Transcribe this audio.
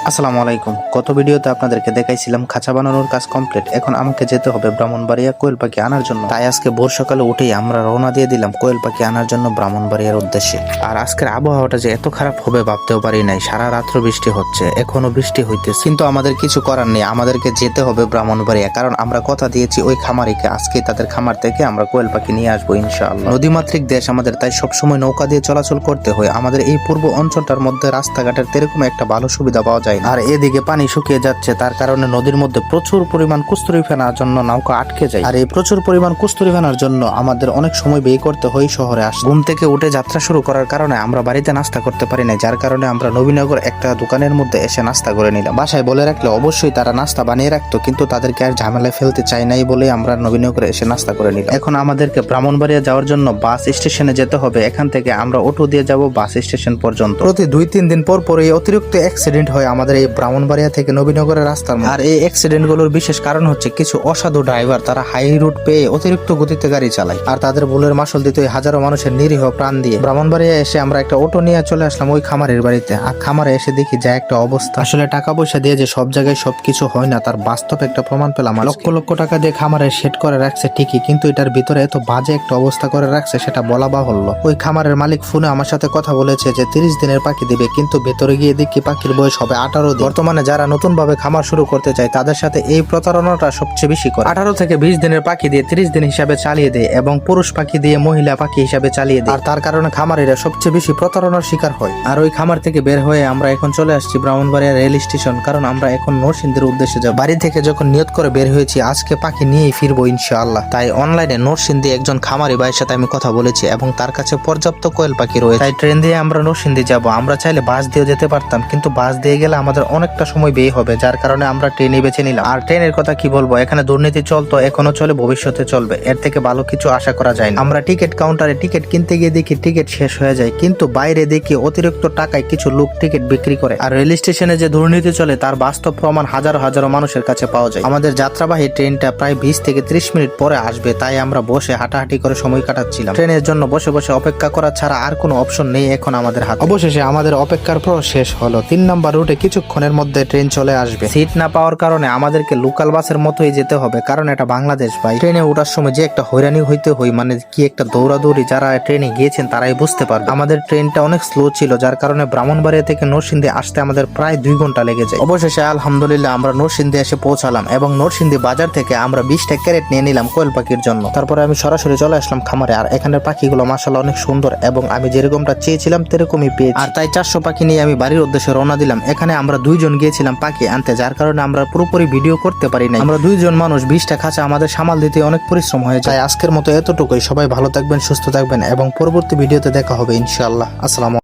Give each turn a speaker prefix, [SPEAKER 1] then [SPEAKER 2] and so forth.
[SPEAKER 1] আসসালামু আলাইকুম। গত ভিডিওতে আপনাদেরকে দেখাইছিলাম খাঁচা বানানোর কাজ কমপ্লিট। এখন আমাকে যেতে হবে ব্রাহ্মণবাড়িয়া কোয়েল পাখি আনার জন্য। তাই আজকে ভোর সকালে উঠেই আমরা রওনা দিয়ে দিলাম কোয়েল পাখি আনার জন্য ব্রাহ্মণবাড়িয়ার উদ্দেশ্যে। আর আজকের আবহাওয়াটা যে এত খারাপ হবে ভাবতেও পারি নাই। সারা রাত্র বৃষ্টি হচ্ছে, এখনো বৃষ্টি হইতেছে, কিন্তু আমাদের কিছু করার নেই, আমাদেরকে যেতে হবে ব্রাহ্মণবাড়িয়া। কারণ আমরা কথা দিয়েছি ওই খামারিকে, আজকে তাদের খামার থেকে আমরা কোয়েল পাখি নিয়ে আসবো ইনশাআল্লাহ। নদীমাতৃক দেশ আমাদের, তাই সবসময় নৌকা দিয়ে চলাচল করতে হয়। আমাদের এই পূর্ব অঞ্চলটার মধ্যে রাস্তাঘাটের তেরকম একটা ভালো সুবিধা পাওয়া যায় না। আর এদিকে পানি শুকিয়ে যাচ্ছে, তার কারণে নদীর মধ্যে প্রচুর পরিমাণ কুস্তুরি ফেনার জন্য নৌকা আটকে যায়। আর এই প্রচুর পরিমাণ কুস্তুরি ফেনার জন্য আমাদের অনেক সময় ব্যয় করতে হয় শহরে আসতে। ঘুম থেকে উঠে যাত্রা শুরু করার কারণে আমরা বাড়িতে নাস্তা করতে পারি না, যার কারণে আমরা নবীনগর একটা দোকানের মধ্যে এসে নাস্তা করে নিলাম। বাসায় বলে রাখলে অবশ্যই তারা নাস্তা বানিয়ে রাখতো, কিন্তু তাদেরকে আর ঝামেলায় ফেলতে চাই নাই বলে আমরা নবীনগরে এসে নাস্তা করে নিলাম। এখন আমাদেরকে ব্রাহ্মণবাড়িয়া যাওয়ার জন্য বাস স্টেশনে যেতে হবে। এখান থেকে আমরা অটো দিয়ে যাব বাস স্টেশন পর্যন্ত। প্রতি 2-3 দিন পর পর এই অতিরিক্ত অ্যাক্সিডেন্ট হয় আমাদের এই ব্রাহ্মণবাড়িয়া থেকে নবীনগরের রাস্তার। আর এই অ্যাক্সিডেন্ট গুলোর বিশেষ কারণ হচ্ছে কিছু অসাধু ড্রাইভার, তারা হাই রুট পেয়ে অতিরিক্ত গতিতে গাড়ি চালায়, আর তাদের ভুলের মাসুল দিতে হাজারো মানুষের নিরীহ প্রাণ দিয়ে। ব্রাহ্মণবাড়িয়া এসে আমরা একটা অটো নিয়ে চলে আসলাম ওই খামারের বাড়িতে। আর খামারে এসে দেখি যা একটা অবস্থা। আসলে টাকা পয়সা দিয়ে যে সব জায়গায় সবকিছু হয় না, তার বাস্তব একটা প্রমাণ পেলাম। লক্ষ লক্ষ টাকা দিয়ে খামারে সেট করে রাখছে ঠিকই, কিন্তু এটার ভিতরে এত বাজে একটা অবস্থা করে রাখছে সেটা বলা বাহুল্য। ওই খামারের মালিক ফোনে আমার সাথে কথা বলেছে যে 30 দিনের পাখি দিবে, কিন্তু ভেতরে গিয়ে দেখি পাখির বয়স হবে 18 দিন। বর্তমানে যারা নতুন ভাবে খামার শুরু করতে চায় তাদের সাথে এই প্রতারণাটা সবচেয়ে বেশি করে। 18 থেকে 20 দিনের পাখি দিয়ে 30 দিন হিসাবে চালিয়ে দেয়, এবং পুরুষ পাখি দিয়ে মহিলা পাখি হিসাবে চালিয়ে দেয়। আর তার কারণে খামারিরা সবচেয়ে বেশি প্রতারণার শিকার হয়। আর ওই খামার থেকে বের হয়ে আমরা এখন চলে আসছি ব্রাহ্মণবাড়িয়া রেল স্টেশন, কারণ আমরা এখন নরসিংদীর উদ্দেশ্যে যাব। বাড়ি থেকে যখন নিয়ত করে বের হয়েছি আজকে পাখি নিয়েই ফিরবো ইনশাআল্লাহ। তাই অনলাইনে নরসিংদী একজন খামারি ভাইয়ের সাথে আমি কথা বলেছি, এবং তার কাছে পর্যাপ্ত কোয়েল পাখি রয়েছে। তাই ট্রেন দিয়ে আমরা নরসিংদী যাব। আমরা চাইলে বাস দিয়ে যেতে পারতাম, কিন্তু বাস দিয়ে গেলে আমাদের অনেকটা সময় ব্যয় হবে, যার কারণে আমরা ট্রেনে বেছে নিলাম। আর ট্রেনের কথা কি বলবো, এখানে দুর্নীতি চলতো, এখনো চলে, ভবিষ্যতে চলবে। এর থেকে ভালো কিছু আশা করা যায় না। আমরা টিকিট কাউন্টারে টিকিট কিনতে গিয়ে দেখি টিকিট শেষ হয়ে যায়, কিন্তু বাইরে দেখি অতিরিক্ত টাকায় কিছু লোক টিকিট বিক্রি করে। আর রেল স্টেশনে যে দুর্নীতি চলে তার বাস্তব প্রমাণ হাজারো হাজারো মানুষের কাছে পাওয়া যায়। আমাদের যাত্রাবাহী ট্রেনটা প্রায় 20 থেকে 30 মিনিট পরে আসবে, তাই আমরা বসে হাঁটাহাঁটি করে সময় কাটাচ্ছিলাম। ট্রেনের জন্য বসে বসে অপেক্ষা করা ছাড়া আর কোনো অপশন নেই এখন আমাদের হাতে। অবশেষে আমাদের অপেক্ষার পর শেষ হলো। 3 নম্বর রুটে কিছুক্ষণের মধ্যে ট্রেন চলে আসবে। সিট না পাওয়ার কারণে আমাদেরকে লোকাল বাসের মতোই যেতে হবে, কারণ এটা বাংলাদেশ ভাই। ট্রেনে ওঠার সময় যে একটা হয়রানি হইতে হয়, মানে কি একটা দৌড়াদৌড়ি, যারা ট্রেনে গিয়েছেন তারাই বুঝতে পারবে। আমাদের ট্রেনটা অনেক স্লো ছিল, যার কারণে ব্রাহ্মণবাড়িয়া থেকে নরসিংদী আসতে আমাদের প্রায় 2 ঘন্টা লেগে যায়। অবশেষে আলহামদুলিল্লাহ আমরা নরসিংদী এসে পৌঁছালাম, এবং নরসিংদী বাজার থেকে আমরা 20টা ক্যারেট নিয়ে নিলাম কোয়েল পাখির জন্য। তারপরে আমি সরাসরি চলে আসলাম খামারে। আর এখানের পাখিগুলো মাশাআল্লাহ অনেক সুন্দর, এবং আমি যেরকমটা চেয়েছিলাম তেরকমই পেয়েছি। আর তাই 400 পাখি নিয়ে আমি বাড়ির উদ্দেশ্যে রওনা দিলাম। এখানে আমরা 2 জন গিয়েছিলাম পাখি আনতে, যার কারণে আমরা পুরোপুরি ভিডিও করতে পারি নাই। আমরা 2 জন মানুষ, 20টা খাঁচা আমাদের সামাল দিতে অনেক পরিশ্রম হয়ে যায়। আজকের মতো এতটুকুই। সবাই ভালো থাকবেন, সুস্থ থাকবেন, এবং পরবর্তী ভিডিওতে দেখা হবে ইনশাআল্লাহ। আসসালামু